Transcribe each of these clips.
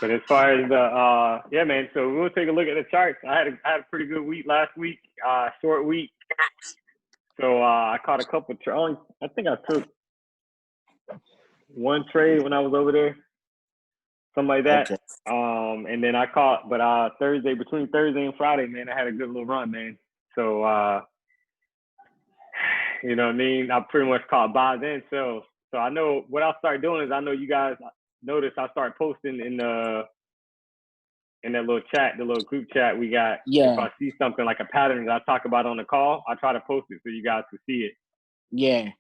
But as far as the yeah, man. So we'll take a look at the charts. I had a pretty good week last week. Short week. So I caught a couple. I think I took one trade when I was over there, something like that. Okay. And then I caught, but between Thursday and Friday, man, I had a good little run, man. So you know what I mean? I pretty much caught buys and sells. So I know what I'll start doing is I know you guys notice I start posting in that little chat, the little group chat we got. If Yeah. I see something like a pattern that I talk about on the call, I try to post it so you guys can see it. Yeah.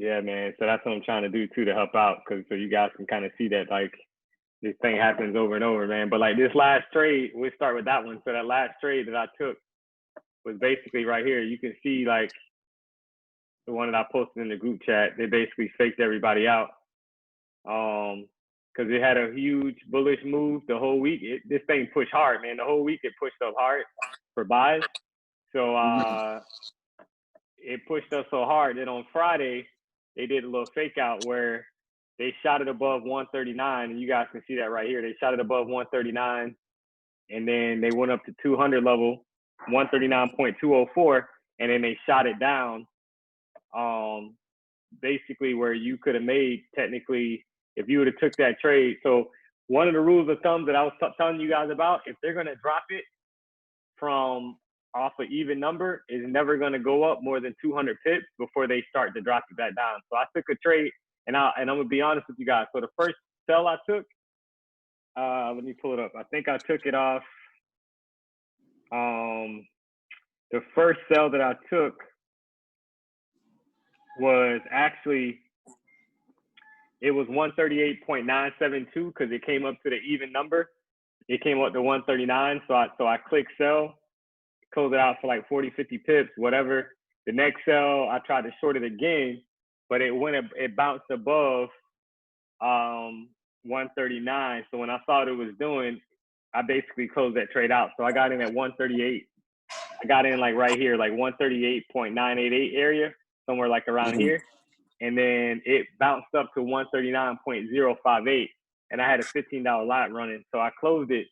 Yeah, man. So that's what I'm trying to do too, to help out, so you guys can kind of see that like this thing happens over and over, man. But like this last trade, we'll start with that one. So that last trade that I took was basically right here. You can see like the one that I posted in the group chat. They basically faked everybody out. Because it had a huge bullish move the whole week. This thing pushed hard, man. The whole week it pushed up hard for buys. So it pushed us so hard that on Friday they did a little fake out where they shot it above 139, and you guys can see that right here. They shot it above 139, and then they went up to 200 level, 139.204, and then they shot it down. Basically where you could have made technically if you would have took that trade. So one of the rules of thumb that I was telling you guys about, if they're going to drop it from off an even number, is never going to go up more than 200 pips before they start to drop it back down. So I took a trade, and I'm going to be honest with you guys. So the first sell I took, let me pull it up. I think I took it off. The first sell that I took was actually, it was 138.972 because it came up to the even number. It came up to 139. So I clicked sell, close it out for like 40, 50 pips, whatever. The next sell, I tried to short it again, but it bounced above 139. So when I saw what it was doing, I basically closed that trade out. So I got in at 138. I got in like right here, like 138.988 area, somewhere like around here. And then it bounced up to 139.058. And I had a $15 lot running. So I closed it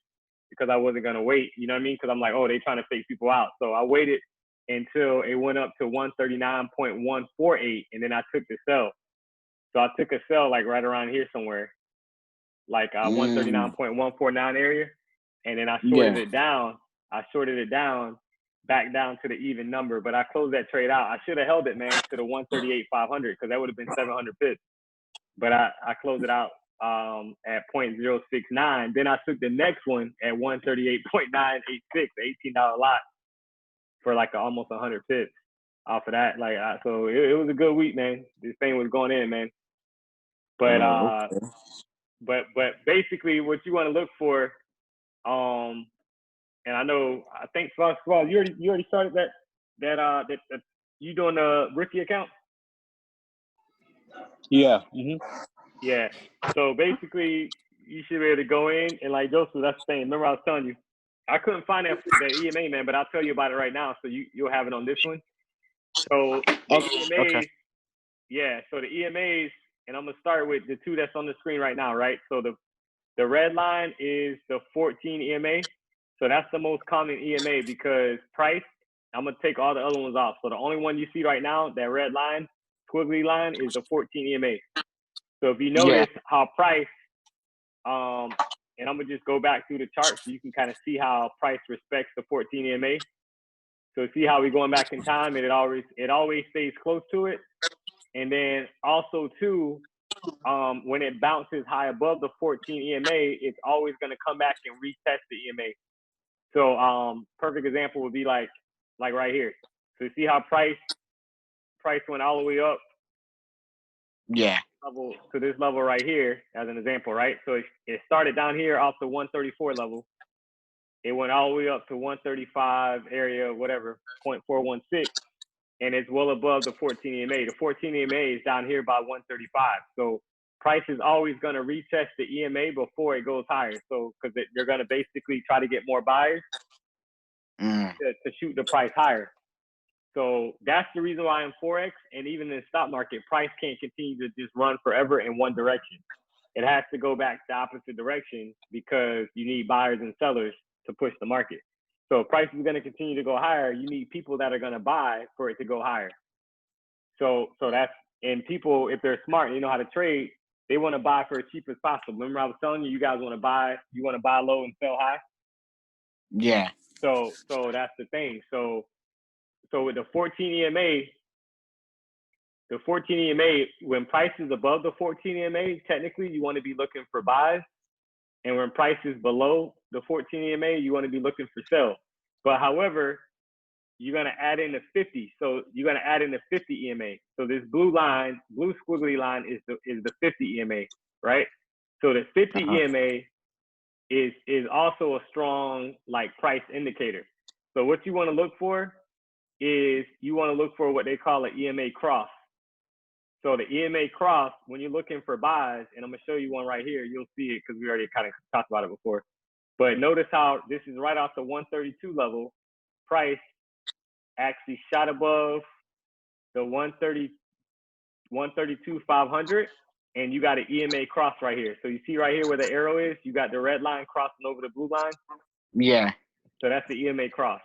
because I wasn't going to wait. You know what I mean? Because I'm like, oh, they trying to fake people out. So I waited until it went up to 139.148. And then I took the sell. So I took a sell like right around here somewhere, like 139.149 area. And then I shorted it down. I shorted it down back down to the even number, but I closed that trade out. I should have held it, man, to the 138.500 because that would have been 700 pips. But I closed it out at 0.069. Then I took the next one at 138.986, $18 lot for like almost 100 pips off of that. Like so, it was a good week, man. This thing was going in, man. But but basically, what you want to look for, and I think first of all, you already started that you doing a Ricky account? Yeah. Yeah. So basically, you should be able to go in and like Joseph. That's the thing. Remember, I was telling you, I couldn't find that EMA, man, but I'll tell you about it right now, so you'll have it on this one. So the EMAs, yeah. So the EMAs, and I'm gonna start with the two that's on the screen right now, right? So the red line is the 14 EMA. So that's the most common EMA because price, I'm going to take all the other ones off. So the only one you see right now, that red line, squiggly line, is the 14 EMA. So if you notice how price, and I'm going to just go back through the chart so you can kind of see how price respects the 14 EMA. So see how we're going back in time, and it always stays close to it. And then also too, when it bounces high above the 14 EMA, it's always going to come back and retest the EMA. So perfect example would be like right here. So you see how price went all the way up to this level right here as an example, right? So it started down here off the 134 level. It went all the way up to 135 area, whatever, 0.416, and it's well above the 14 EMA. The 14 EMA is down here by 135. So price is always going to retest the EMA before it goes higher. So because they're going to basically try to get more buyers to shoot the price higher. So that's the reason why in Forex and even in the stock market, price can't continue to just run forever in one direction. it has to go back the opposite direction because you need buyers and sellers to push the market. So if price is going to continue to go higher, you need people that are going to buy for it to go higher. So that's, and people, if they're smart and they know how to trade, they want to buy for as cheap as possible. Remember, I was telling you, you guys want to buy low and sell high. Yeah. So that's the thing. So with the 14 EMA, when price is above the 14 EMA, technically you want to be looking for buys, and when price is below the 14 EMA, you want to be looking for sell. But however, you're going to add in the 50. So you're going to add in the 50 EMA. So this blue squiggly line is the 50 EMA, right? So the 50 EMA is also a strong like price indicator. So what you want to look for is you want to look for what they call an EMA cross. So the EMA cross, when you're looking for buys, and I'm going to show you one right here, you'll see it because we already kind of talked about it before. But notice how this is right off the 132 level. Price actually shot above the 132 500, and you got an EMA cross right here. So you see right here where the arrow is, you got the red line crossing over the blue line. Yeah. So that's the EMA cross.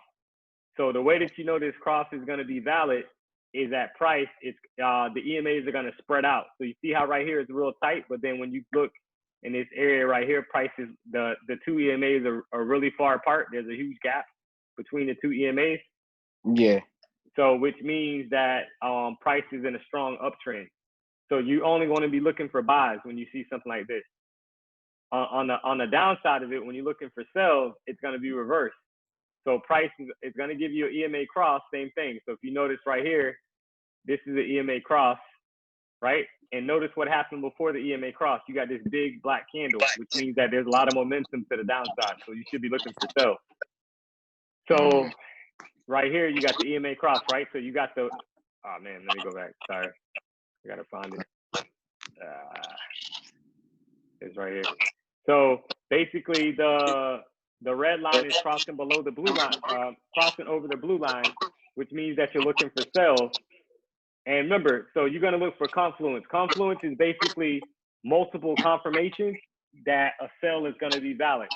So the way that you know this cross is going to be valid is at price. It's the EMAs are going to spread out. So you see how right here it's real tight, but then when you look in this area right here, prices, the two EMAs are really far apart. There's a huge gap between the two EMAs. Yeah. So which means that price is in a strong uptrend. So you only want to be looking for buys when you see something like this. On the downside of it, when you're looking for sells, it's going to be reversed. So price is going to give you an EMA cross, same thing. So if you notice right here, this is an EMA cross, right? And notice what happened before the EMA cross. You got this big black candle, which means that there's a lot of momentum to the downside. So you should be looking for sell. So right here, you got the EMA cross, right? So you got the, oh man, let me go back. Sorry, I gotta find it. It's right here. So basically, the red line is crossing below the blue line, crossing over the blue line, which means that you're looking for sells. And remember, so you're gonna look for confluence. Confluence is basically multiple confirmations that a sell is gonna be valid.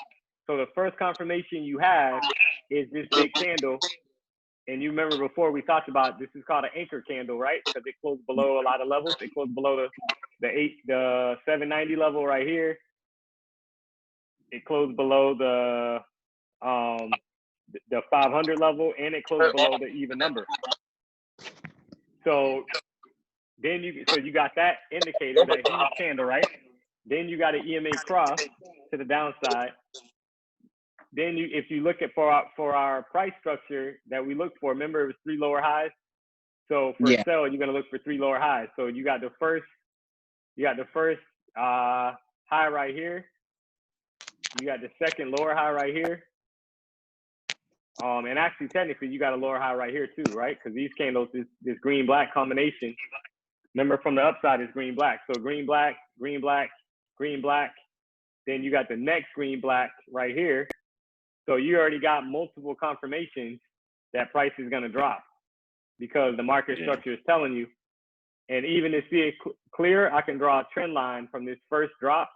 So the first confirmation you have is this big candle. And you remember before we talked about this is called an anchor candle, right? Because it closed below a lot of levels. It closed below the 790 level right here. It closed below the 500 level, and it closed below the even number. So then you got that indicator, that huge candle, right? Then you got an EMA cross to the downside. Then if you look at for our price structure that we looked for, remember it was 3 lower highs. So for sell, you're gonna look for 3 lower highs. So you got the first high right here. You got the second lower high right here. And actually, technically, you got a lower high right here too, right? Because these candles, this green-black combination, remember from the upside is green-black. So green-black, green-black, green-black. Then you got the next green-black right here. So you already got multiple confirmations that price is going to drop because the market structure is telling you. And even to see it clear, I can draw a trend line from this first drop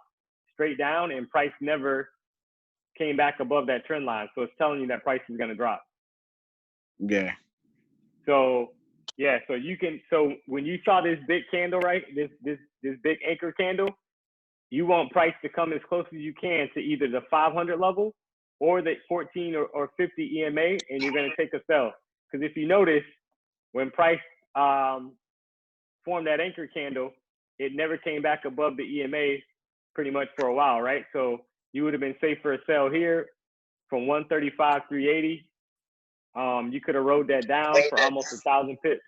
straight down, and price never came back above that trend line. So it's telling you that price is going to drop. Yeah. So yeah, so when you saw this big candle, right, this big anchor candle, you want price to come as close as you can to either the 500 level or the 14 or 50 EMA, and you're going to take a sell. Because if you notice, when price formed that anchor candle, it never came back above the EMA pretty much for a while, right? So you would have been safe for a sell here from 135, 380. You could have rode that down for almost 1,000 pips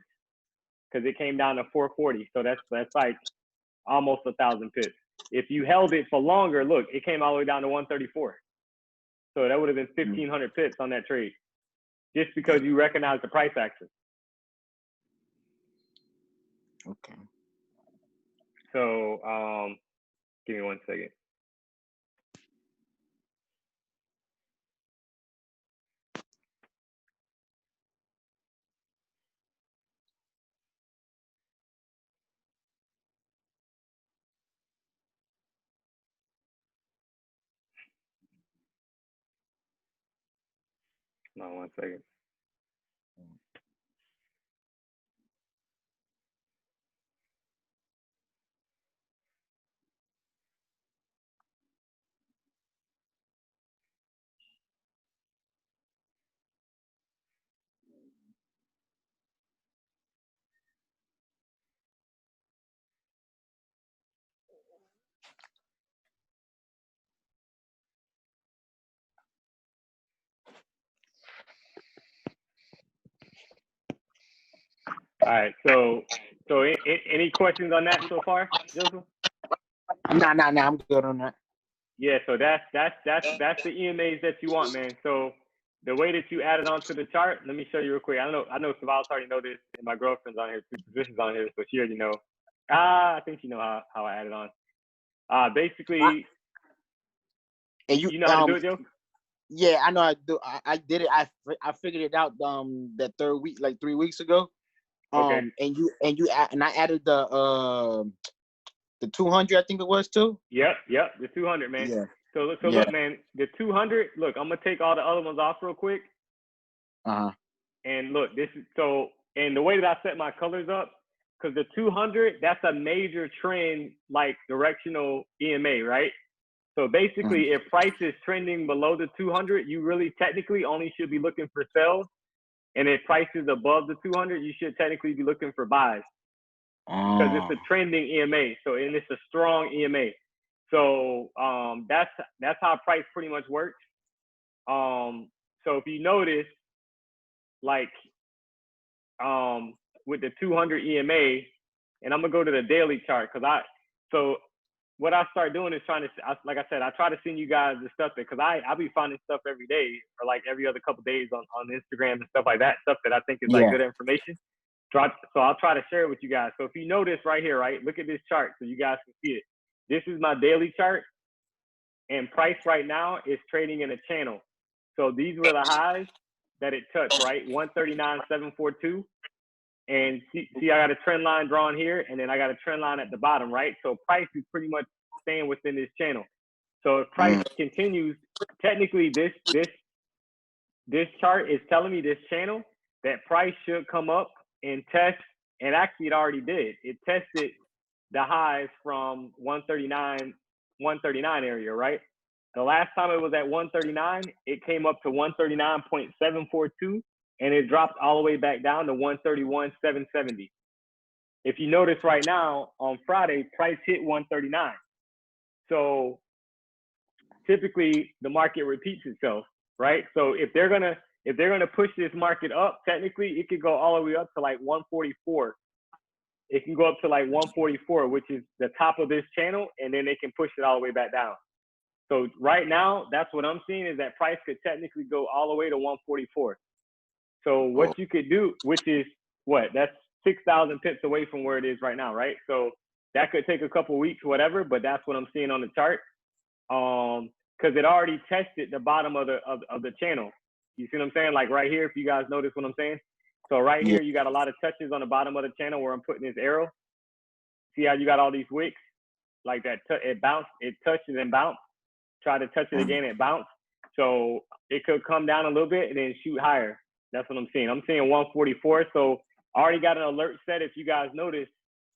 because it came down to 440. So that's like almost 1,000 pips. If you held it for longer, look, it came all the way down to 134. So that would have been 1,500 pips on that trade, just because you recognize the price action. Okay. So give me 1 second. No, 1 second. All right. So any questions on that so far, Joseph? Nah, I'm good on that. Yeah. So that's the EMAs that you want, man. So the way that you add it onto the chart, let me show you real quick. I know Savalas already know this, and my girlfriend's on here, 2 positions on here, so she already know. I think she know how I add it on. Basically, And you know how to do it, Joe? Yeah, I know I do. I did it. I figured it out that third week, like 3 weeks ago. Okay. And I added the 200, I think it was too. Yep, the 200, man. Yeah. So Yeah. look, man, the 200. Look, I'm gonna take all the other ones off real quick. And look, this is so. And the way that I set my colors up, because the 200, that's a major trend, like directional EMA, right? So basically, if price is trending below the 200, you really technically only should be looking for sells. And if price is above the 200, you should technically be looking for buys, because it's a trending EMA. So, and it's a strong EMA. So that's how price pretty much works. So if you notice, like with the 200 EMA, and I'm gonna go to the daily chart, so what I start doing is like I said, I try to send you guys the stuff because I be finding stuff every day or like every other couple days on Instagram and stuff like that, stuff that I think is like good information. So I'll try to share it with you guys. So if you notice right here, right, look at this chart so you guys can see it. This is my daily chart, and price right now is trading in a channel. So these were the highs that it touched, right? 139.742. And see, I got a trend line drawn here, and then I got a trend line at the bottom, right? So price is pretty much staying within this channel. So if price continues, technically this chart is telling me, this channel, that price should come up and test, and actually it already did. It tested the highs from 139 area, right? The last time it was at 139, it came up to 139.742, and it dropped all the way back down to 131.770. If you notice right now, on Friday, price hit 139. So typically the market repeats itself, right? So if they're gonna push this market up, technically it could go all the way up to like 144. It can go up to like 144, which is the top of this channel, and then they can push it all the way back down. So right now, that's what I'm seeing, is that price could technically go all the way to 144. So what you could do, which is what, that's 6,000 pips away from where it is right now, right? So that could take a couple weeks, whatever, but that's what I'm seeing on the chart. Because it already tested the bottom of the channel. You see what I'm saying? Like right here, if you guys notice what I'm saying. So right here, you got a lot of touches on the bottom of the channel where I'm putting this arrow. See how you got all these wicks? Like that, it bounced, it touches and bounced. Try to touch it again, it bounced. So it could come down a little bit and then shoot higher. That's what I'm seeing. I'm seeing 144. So I already got an alert set. If you guys notice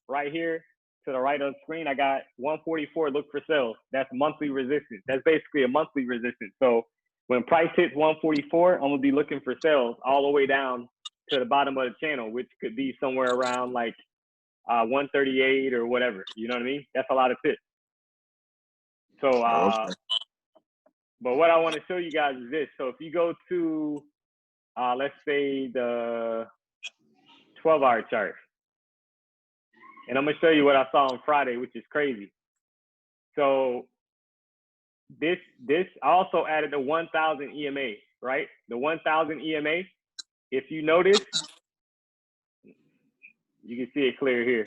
right here to the right of the screen, I got 144, look for sales. That's monthly resistance. That's basically a monthly resistance. So when price hits 144, I'm gonna be looking for sales all the way down to the bottom of the channel, which could be somewhere around like 138 or whatever. You know what I mean? That's a lot of pips. So, but what I want to show you guys is this. So if you go to, let's say the 12-hour chart, and I'm gonna show you what I saw on Friday, which is crazy. So this I also added the 1,000 EMA, right? The 1,000 EMA. If you notice, you can see it clear here.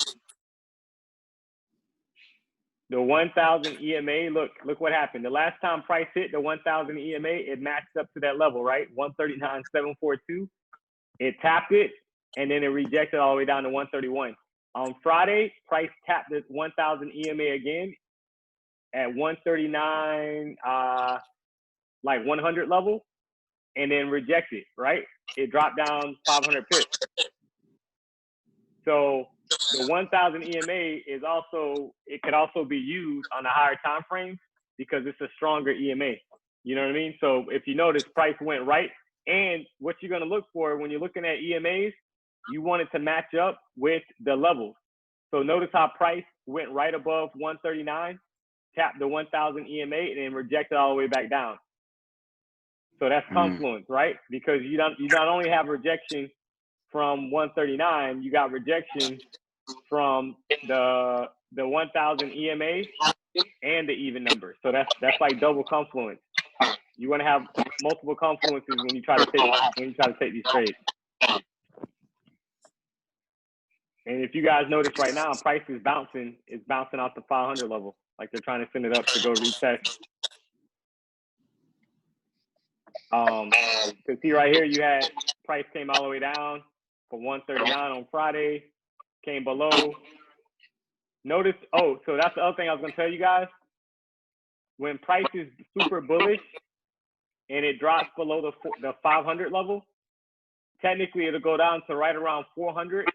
The 1,000 EMA, look what happened. The last time price hit the 1,000 EMA, it matched up to that level, right? 139.742. It tapped it, and then it rejected all the way down to 131. On Friday, price tapped this 1,000 EMA again at 139, like 100 level, and then rejected, right? It dropped down 500 pips. So the 1,000 EMA is also, it could also be used on the higher time frames because it's a stronger EMA. You know what I mean? So if you notice, price went right. And what you're going to look for when you're looking at EMAs, you want it to match up with the levels. So notice how price went right above 139, tapped the 1,000 EMA, and then rejected all the way back down. So that's confluence, right? Because you not only have rejection from 139, you got rejection from the 1,000 EMA and the even number. So that's like double confluence. You want to have multiple confluences when you try to take these trades. And if you guys notice right now, price is bouncing off the 500 level, like they're trying to send it up to go retest. Cause see right here, you had price came all the way down for 139 on Friday, came below. Notice, so that's the other thing I was gonna tell you guys. When price is super bullish and it drops below the 500 level, technically it'll go down to right around 400.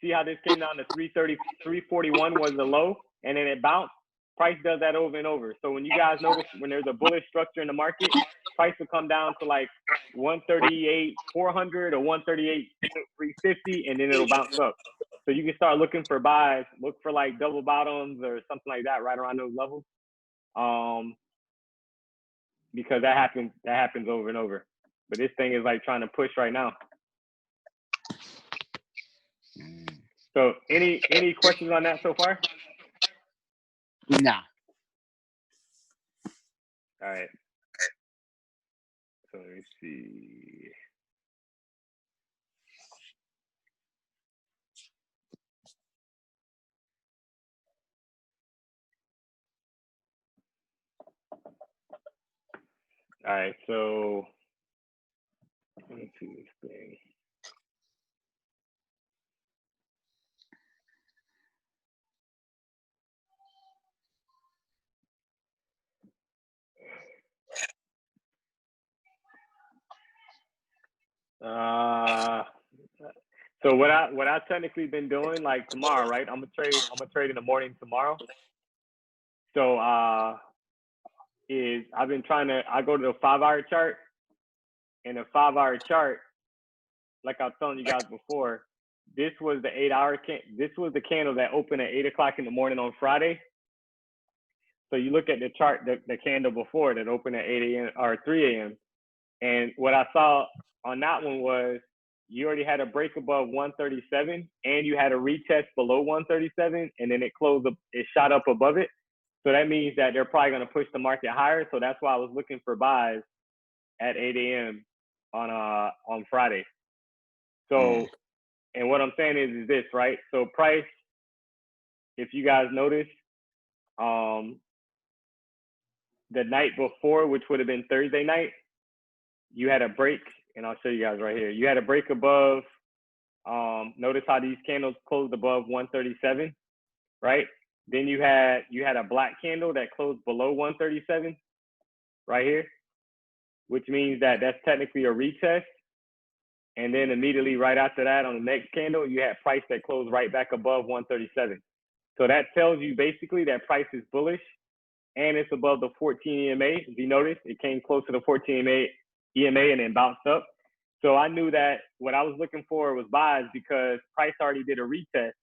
See how this came down to 330, 341 was the low, and then it bounced. Price does that over and over. So when you guys notice when there's a bullish structure in the market, price will come down to like 138, 400 or 138, 350, and then it'll bounce up. So you can start looking for buys, look for like double bottoms or something like that right around those levels. Because that happens over and over. But this thing is like trying to push right now. So any questions on that so far? Nah. All right. So let me see. All right, so let me see this thing. So what I've technically been doing, like tomorrow, right? I'm gonna trade in the morning tomorrow. So I've been I go to the 5-hour chart, and the 5-hour chart, like I was telling you guys before, this was the 8-hour this was the candle that opened at 8 o'clock in the morning on Friday. So you look at the chart, the candle before that opened at 8 a.m. or 3 a.m. And what I saw on that one was you already had a break above 137 and you had a retest below 137, and then it shot up above it. So that means that they're probably going to push the market higher. So that's why I was looking for buys at 8 a.m. on Friday. So, and what I'm saying is this, right? So price, if you guys notice, the night before, which would have been Thursday night, you had a break, and I'll show you guys right here. You had a break above, notice how these candles closed above 137, right? Then you had a black candle that closed below 137 right here, which means that that's technically a retest. And then immediately right after that, on the next candle, you had price that closed right back above 137. So that tells you basically that price is bullish and it's above the 14 EMA. If you notice, it came close to the 14 EMA and then bounced up. So I knew that what I was looking for was buys because price already did a retest.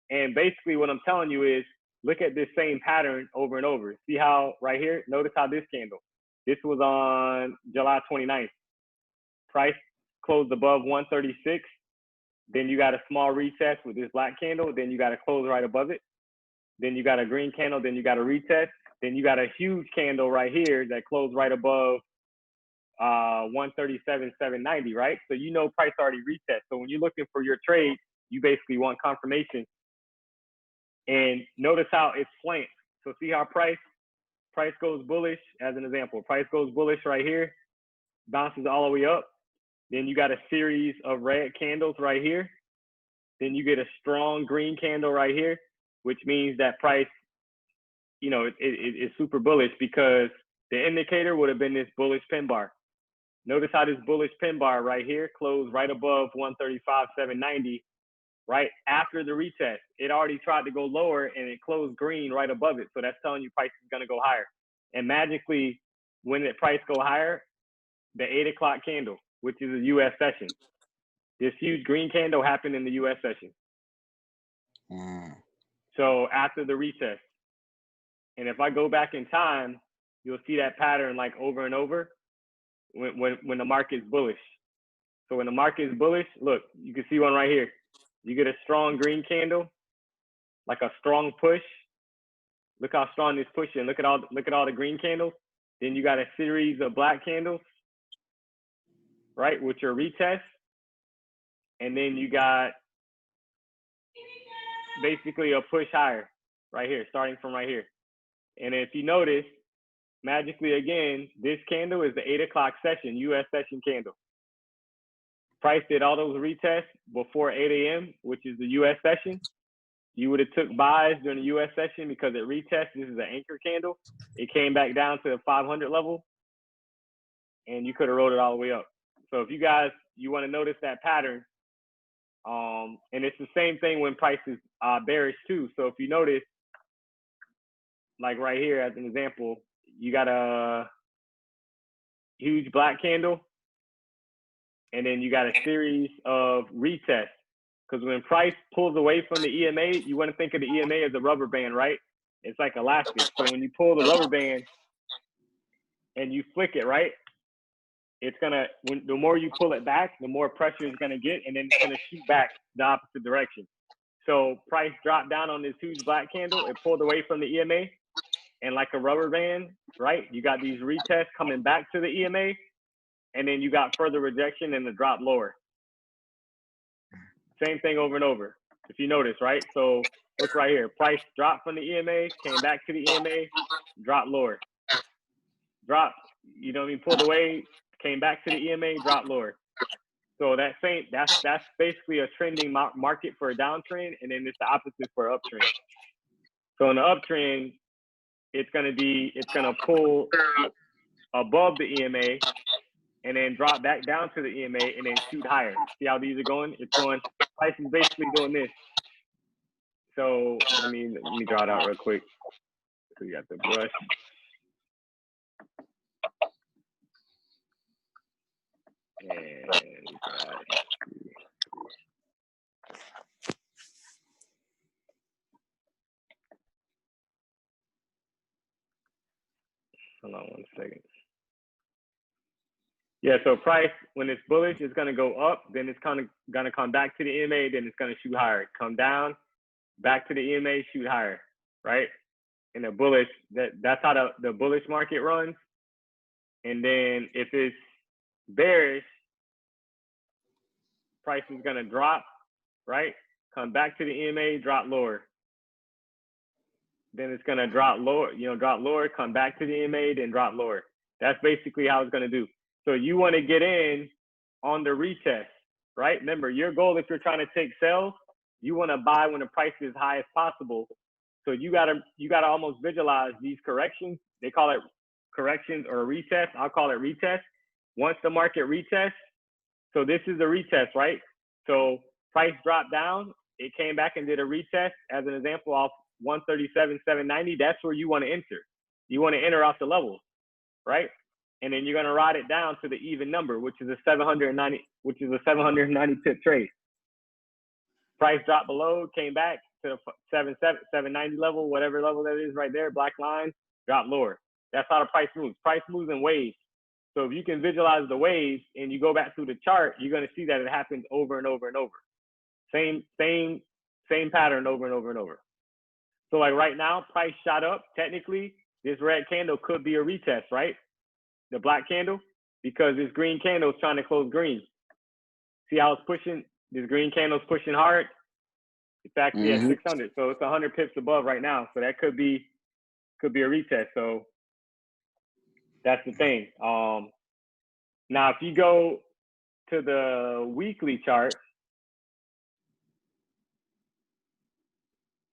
And basically what I'm telling you is look at this same pattern over and over. See how right here, notice how this candle, this was on July 29th. Price closed above 136. Then you got a small retest with this black candle. Then you got to close right above it. Then you got a green candle. Then you got a retest. Then you got a huge candle right here that closed right above 137,790, right? So you know price already retest. So when you're looking for your trade, you basically want confirmation. And notice how it's slant. So see how price goes bullish, as an example. Price goes bullish right here, bounces all the way up. Then you got a series of red candles right here. Then you get a strong green candle right here, which means that price, you know, it's super bullish because the indicator would have been this bullish pin bar. Notice how this bullish pin bar right here closed right above 135,790, right after the retest. It already tried to go lower and it closed green right above it. So that's telling you price is gonna go higher. And magically, when the price go higher, the 8 o'clock candle, which is a US session, this huge green candle happened in the US session. So after the retest, and if I go back in time, you'll see that pattern like over and over when the market's bullish. So when the market is bullish, look, you can see one right here. You get a strong green candle, like a strong push. Look how strong this push is. Look at all the green candles. Then you got a series of black candles, right, which are retests. And then you got basically a push higher right here, starting from right here. And if you notice, magically again, this candle is the 8 o'clock session, US session candle. Price did all those retests before 8 a.m., which is the US session. You would have took buys during the US session because it retested. This is an anchor candle. It came back down to the 500 level, and you could have rolled it all the way up. So if you want to notice that pattern, and it's the same thing when price is bearish too. So if you notice, like right here as an example, you got a huge black candle, and then you got a series of retests. Because when price pulls away from the EMA, you want to think of the EMA as a rubber band, right? It's like elastic. So when you pull the rubber band and you flick it, right? It's gonna, the more you pull it back, the more pressure it's gonna get, and then it's gonna shoot back the opposite direction. So price dropped down on this huge black candle. It pulled away from the EMA, and like a rubber band, right? You got these retests coming back to the EMA, and then you got further rejection and the drop lower. Same thing over and over, if you notice, right? So look right here. Price dropped from the EMA, came back to the EMA, dropped lower. Dropped, you know what I mean? Pulled away, came back to the EMA, dropped lower. So that's basically a trending market for a downtrend, and then it's the opposite for an uptrend. So in the uptrend, it's gonna pull above the EMA and then drop back down to the EMA and then shoot higher. See how these are going? It's going, price is basically doing this. So let me draw it out real quick. So you got the brush. And hold on one second. Yeah, so price, when it's bullish, it's gonna go up, then it's kind of gonna come back to the EMA, then it's gonna shoot higher. Come down, back to the EMA, shoot higher, right? And the bullish, that's how the bullish market runs. And then if it's bearish, price is gonna drop, right? Come back to the EMA, drop lower. Then it's gonna drop lower, drop lower, come back to the EMA, then drop lower. That's basically how it's gonna do. So you wanna get in on the retest, right? Remember, your goal if you're trying to take sales, you wanna buy when the price is as high as possible. So you gotta almost visualize these corrections. They call it corrections or retest. I'll call it retest. Once the market retests, so this is a retest, right? So price dropped down, it came back and did a retest as an example off 137,790. That's where you want to enter. You want to enter off the levels, right? And then you're going to ride it down to the even number, which is a 790 pip trade. Price dropped below, came back to the 790 level, whatever level that is right there, black line, dropped lower. That's how the price moves. Price moves in waves. So if you can visualize the waves and you go back through the chart, you're going to see that it happens over and over and over. Same pattern over and over and over. So like right now, price shot up. Technically, this red candle could be a retest, right? The black candle, because this green candle is trying to close green. See how it's pushing? This green candle is pushing hard. It's actually at 600, so it's 100 pips above right now. So that could be a retest. So that's the thing. Now, if you go to the weekly chart,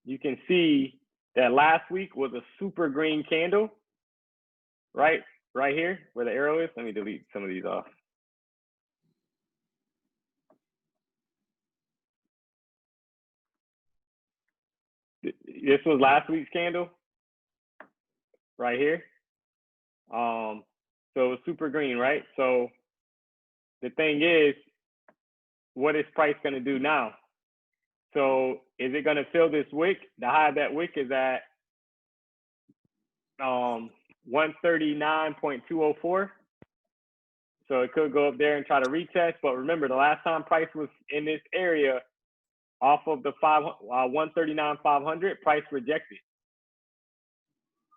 you can see that last week was a super green candle, right? right here where the arrow is. Let me delete some of these off. This was last week's candle right here. So it was super green, right? So the thing is, what is price going to do now? So is it going to fill this wick? The high of that wick is at 139.204. So it could go up there and try to retest. But remember, the last time price was in this area off of the 139.500, price rejected.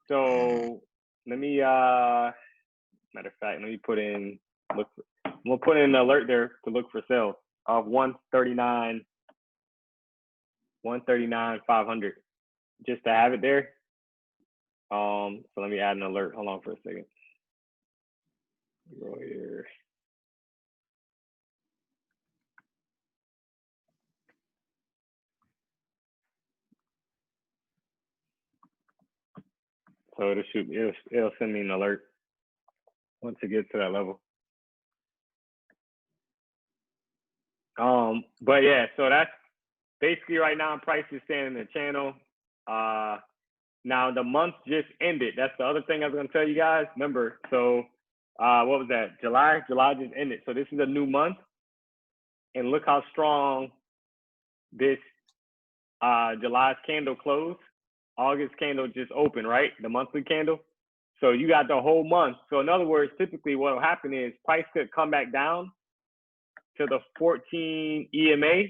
So let me, matter of fact, let me put in, I'm gonna put in an alert there to look for sales of 139.500, just to have it there. So let me add an alert. Hold on for a second. Go here. So it'll send me an alert once it gets to that level. But yeah, so that's basically right now price is staying in the channel. Now the month just ended. That's the other thing I was gonna tell you guys. Remember, so what was that? July just ended. So this is a new month, and look how strong this July's candle closed. August candle just opened, right? The monthly candle. So you got the whole month. So in other words, typically what will happen is price could come back down to the 14 EMA,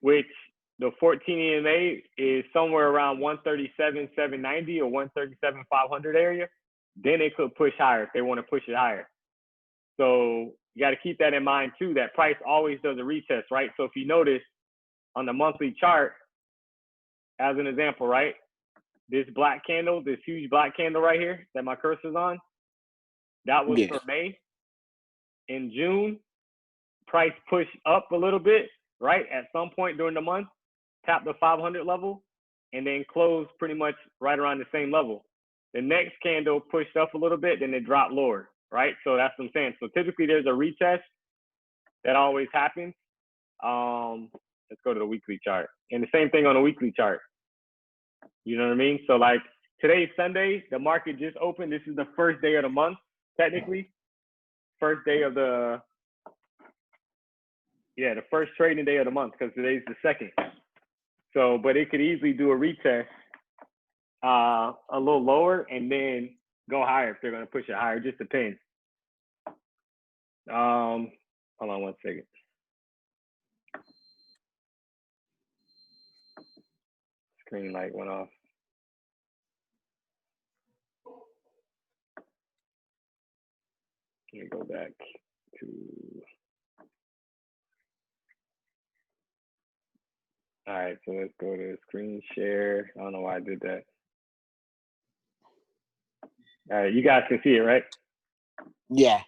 which the 14 EMA is somewhere around 137,790 or 137,500 area. Then it could push higher if they want to push it higher. So you got to keep that in mind too, that price always does a retest, right? So if you notice on the monthly chart, as an example, right? This black candle, this huge black candle right here that my cursor's on, that was for May. In June, price pushed up a little bit, right? At some point during the month, tapped the 500 level, and then closed pretty much right around the same level. The next candle pushed up a little bit, then it dropped lower, right? So that's what I'm saying. So typically there's a retest that always happens. Let's go to the weekly chart. And the same thing on the weekly chart. You know what I mean? So like today's Sunday, the market just opened. This is the first day of the month, technically. First day of the first trading day of the month, because today's the second. So, but it could easily do a retest a little lower and then go higher if they're going to push it higher. It just depends. Hold on one second. Screen light went off. Let me go back to. All right, so let's go to screen share. I don't know why I did that. All right, you guys can see it, right? Yeah.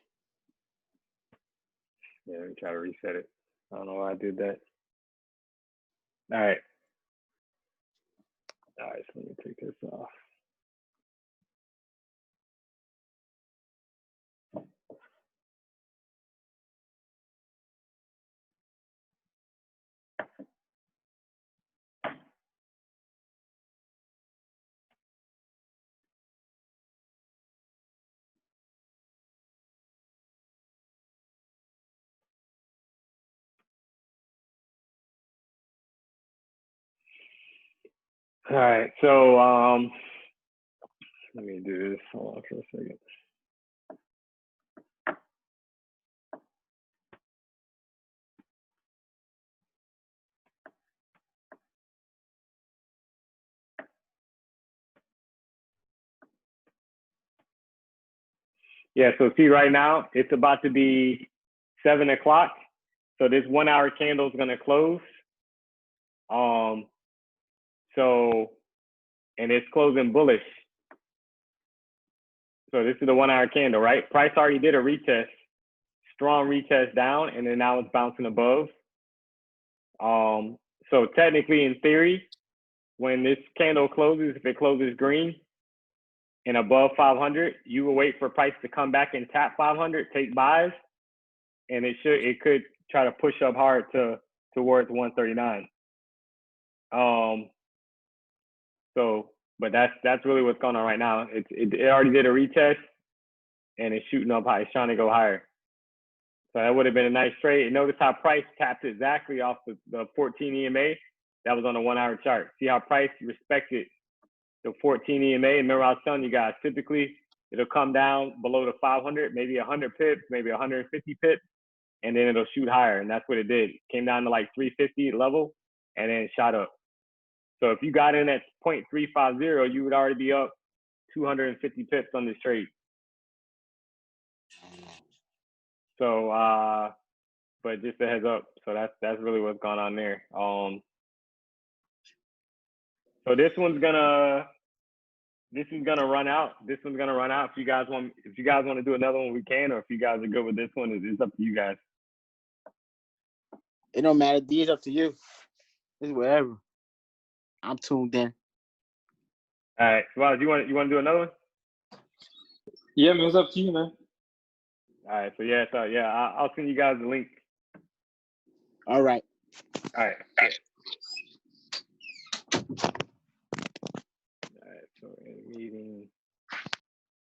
Yeah, let me try to reset it. I don't know why I did that. All right. All right, so let me take this off. All right, so let me do this. Hold on for a second. Yeah, so see right now, it's about to be 7 o'clock. So this 1 hour candle is gonna close. So, and it's closing bullish. So this is the 1 hour candle, right? Price already did a retest, strong retest down, and then now it's bouncing above. So technically in theory, when this candle closes, if it closes green, and above 500, you will wait for price to come back and tap 500, take buys, and it could try to push up hard towards 139. So, but that's really what's going on right now. It already did a retest, and it's shooting up high. It's trying to go higher. So that would have been a nice trade. And notice how price tapped exactly off the 14 EMA. That was on the 1 hour chart. See how price respected the 14 EMA. And remember, I was telling you guys, typically it'll come down below the 500, maybe 100 pips, maybe 150 pips, and then it'll shoot higher. And that's what it did. It came down to like 350 level, and then it shot up. So if you got in at 0.350, you would already be up 250 pips on this trade. So, but just a heads up. So that's really what's going on there. So this is gonna run out. This one's gonna run out. If you guys want to do another one, we can. Or if you guys are good with this one, it's up to you guys. It don't matter. D, it's up to you. It's whatever. I'm tuned in. All right. Well, you want to do another one? Yeah, man, it's up to you, man. All right. So yeah. I'll send you guys the link. All right. All right. All right. So in meeting.